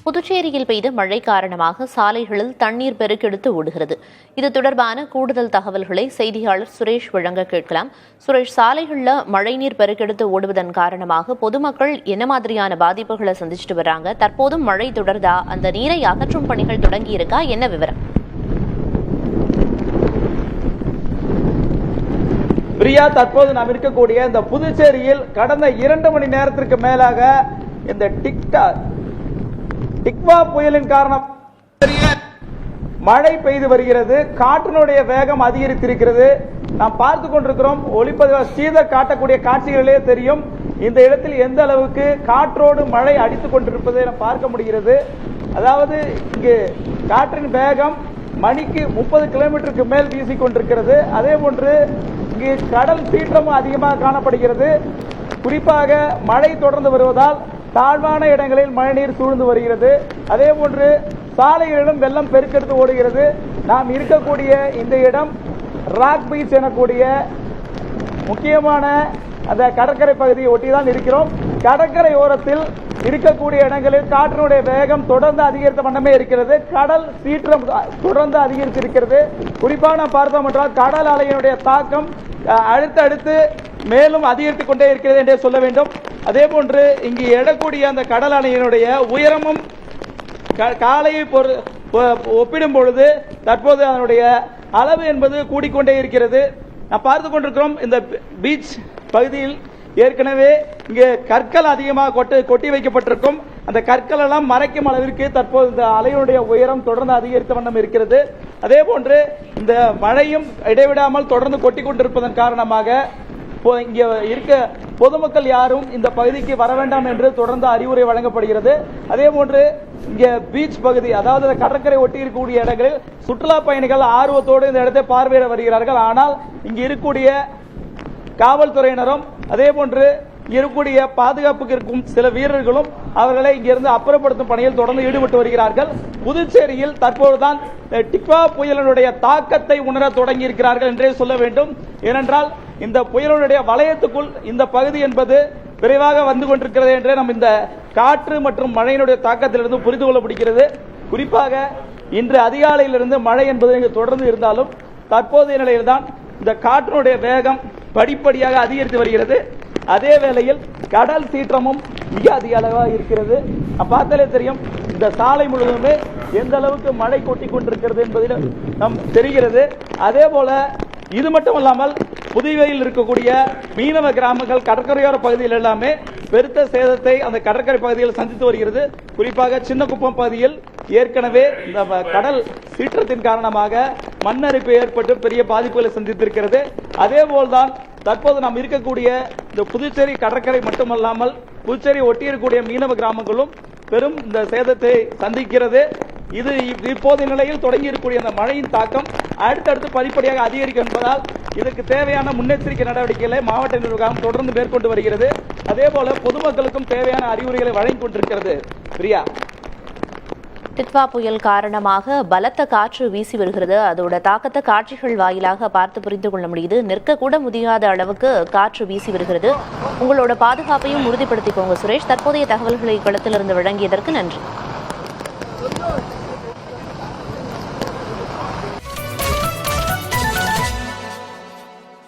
புதுச்சேரியில் பெய்த மழை காரணமாக சாலைகளில் தண்ணீர் பெருக்கெடுத்து ஓடுகிறது. இது தொடர்பான கூடுதல் தகவல்களை செய்தியாளர் சுரேஷ் வழங்க கேட்கலாம். சுரேஷ், சாலைகளில் மழைநீர் பெருக்கெடுத்து ஓடுவதன் காரணமாக பொதுமக்கள் என்ன மாதிரியான பாதிப்புகளை சந்திச்சுட்டு வர்றாங்க? தற்போதும் மழை தொடர்தா? அந்த நீரை அகற்றும் பணிகள் தொடங்கி இருக்கா? என்ன விவரம்? பிரியா, தற்போது நாம் இருக்கக்கூடிய இந்த புதுச்சேரியில் கடந்த 2 மணி நேரத்திற்கு மேலாக இந்த டிக்வா புயலின் காரணம் மழை பெய்து வருகிறது. காற்றினுடைய வேகம் அதிகரித்திருக்கிறது. நாம் பார்த்து கொண்டிருக்கிறோம். ஒளிப்பதிவு ஸ்ரீதர் காட்டக்கூடிய காட்சிகளிலே தெரியும் இந்த இடத்தில் எந்த அளவுக்கு காற்றோடு மழை அடித்துக் கொண்டிருப்பதை நாம் பார்க்க முடிகிறது. அதாவது இங்கு காற்றின் வேகம் மணிக்கு 30 கிலோமீட்டருக்கு மேல் வீசிக் கொண்டிருக்கிறது. அதே போன்று இங்கு கடல் சீற்றமும் அதிகமாக காணப்படுகிறது. குறிப்பாக மழை தொடர்ந்து வருவதால் தாழ்வான இடங்களில் மழைநீர் சூழ்ந்து வருகிறது. அதே போன்று சாலைகளிலும் வெள்ளம் பெருக்கெடுத்து ஓடுகிறது. நாம் இருக்கக்கூடிய இந்த இடம் ராக் பீச் எனக்கூடிய முக்கியமான அந்த கடற்கரை பகுதியை ஒட்டிதான் இருக்கிறோம். கடற்கரை ஓரத்தில் இருக்கக்கூடிய இடங்களில் காற்றினுடைய வேகம் தொடர்ந்து அதிகரித்த வண்ணமே இருக்கிறது. கடல் சீற்றம் தொடர்ந்து அதிகரித்திருக்கிறது. குறிப்பாக பார்த்தோம் என்றால் கடல் அலையினுடைய தாக்கம் அடுத்தடுத்து மேலும் அதிகரித்துக் கொண்டே இருக்கிறது என்றே சொல்ல வேண்டும். அதே போன்று இங்கு எழக்கூடிய அந்த கடல் அலையினுடைய உயரமும் காலையை ஒப்பிடும் பொழுது தற்போது அதனுடைய அளவு என்பது கூடிக்கொண்டே இருக்கிறது. நாம் பார்த்து கொண்டிருக்கிறோம் இந்த பீச் பகுதியில் ஏற்கனவே இங்கே கற்கள் அதிகமாக கொட்டி வைக்கப்பட்டிருக்கும். அந்த கற்கள் எல்லாம் மறைக்கும் அளவிற்கு தற்போது இந்த அலையினுடைய உயரம் தொடர்ந்து அதிகரித்த வண்ணம் இருக்கிறது. அதே போன்று இந்த மழையும் இடைவிடாமல் தொடர்ந்து கொட்டி கொண்டிருப்பதன் காரணமாக இங்கே இருக்க பொதுமக்கள் யாரும் இந்த பகுதிக்கு வர வேண்டாம் என்று தொடர்ந்து அறிவுரை வழங்கப்படுகிறது. அதே போன்று இங்கே பீச் பகுதி, அதாவது கடற்கரை ஒட்டி இருக்கக்கூடிய இடங்களில் சுற்றுலா பயணிகள் ஆர்வத்தோடு இந்த இடத்தை பார்வையிட வருகிறார்கள். ஆனால் இங்கு இருக்கக்கூடிய காவல்துறையினரும் அதே போன்று இருக்கக்கூடிய பாதுகாப்புக்கு இருக்கும் சில வீரர்களும் அவர்களை இங்கிருந்து அப்புறப்படுத்தும் பணியில் தொடர்ந்து ஈடுபட்டு வருகிறார்கள். புதுச்சேரியில் தற்போதுதான் டிக்வா புயலினுடைய தாக்கத்தை உணர தொடங்கி இருக்கிறார்கள் என்றே சொல்ல வேண்டும். ஏனென்றால் இந்த புயலுடைய வளையத்துக்குள் இந்த பகுதி என்பது விரைவாக வந்து கொண்டிருக்கிறது என்றே நாம் இந்த காற்று மற்றும் மழையினுடைய தாக்கத்திலிருந்து புரிந்து கொள்ள முடிகிறது. குறிப்பாக இன்று அதிகாலையிலிருந்து மழை என்பது தொடர்ந்து இருந்தாலும் தற்போதைய நிலையில்தான் இந்த காற்றினுடைய வேகம் படிப்படியாக அதிகரித்து வருகிறது. அதே வேளையில் கடல் சீற்றமும் மிக அதிக அளவாக இருக்கிறது. பார்த்தாலே தெரியும் இந்த சாலை முழுவதுமே எந்த அளவுக்கு மழை கொட்டி கொண்டிருக்கிறது என்பதில் நம் தெரிகிறது. அதே போல இது மட்டுமல்லாமல் புதுவையில் இருக்கக்கூடிய மீனவ கிராமங்கள் கடற்கரையோர பகுதியில் எல்லாமே பெருத்த சேதத்தை அந்த கடற்கரை பகுதியில் சந்தித்து வருகிறது. குறிப்பாக சின்னக்குப்பம் பகுதியில் ஏற்கனவே இந்த கடல் சீற்றத்தின் காரணமாக மண்ணரிப்பு ஏற்பட்டு பெரிய பாதிப்புகளை சந்தித்திருக்கிறது. அதே போல்தான் தற்போது நாம் இருக்கக்கூடிய இந்த புதுச்சேரி கடற்கரை மட்டுமல்லாமல் புதுச்சேரி ஒட்டியிருக்கக்கூடிய மீனவ கிராமங்களும் பெரும் இந்த சேதத்தை சந்திக்கிறது. இது இப்போதைய நிலையில் தொடங்கி இருக்கக்கூடிய அந்த மழையின் தாக்கம் அடுத்தடுத்து படிப்படியாக அதிகரிக்கும் என்பதால் இதற்கு தேவையான முன்னெச்சரிக்கை நடவடிக்கைகளை மாவட்ட நிர்வாகம் தொடர்ந்து மேற்கொண்டு வருகிறது. அதே போல பொதுமக்களுக்கும் தேவையான அறிவுரைகளை வழங்கிக் கொண்டிருக்கிறது. பிரியா, டிக்வா புயல் காரணமாக பலத்த காற்று வீசி வருகிறது. அதோட தாக்கத்தை காட்சிகள் வாயிலாக பார்த்து புரிந்து கொள்ள முடியுது. நிற்கக்கூட முடியாத அளவுக்கு காற்று வீசி வருகிறது. உங்களோட பாதுகாப்பையும் உறுதிப்படுத்திக்கோங்க சுரேஷ். தற்போதைய தகவல்களை களத்திலிருந்து வழங்கியதற்கு நன்றி.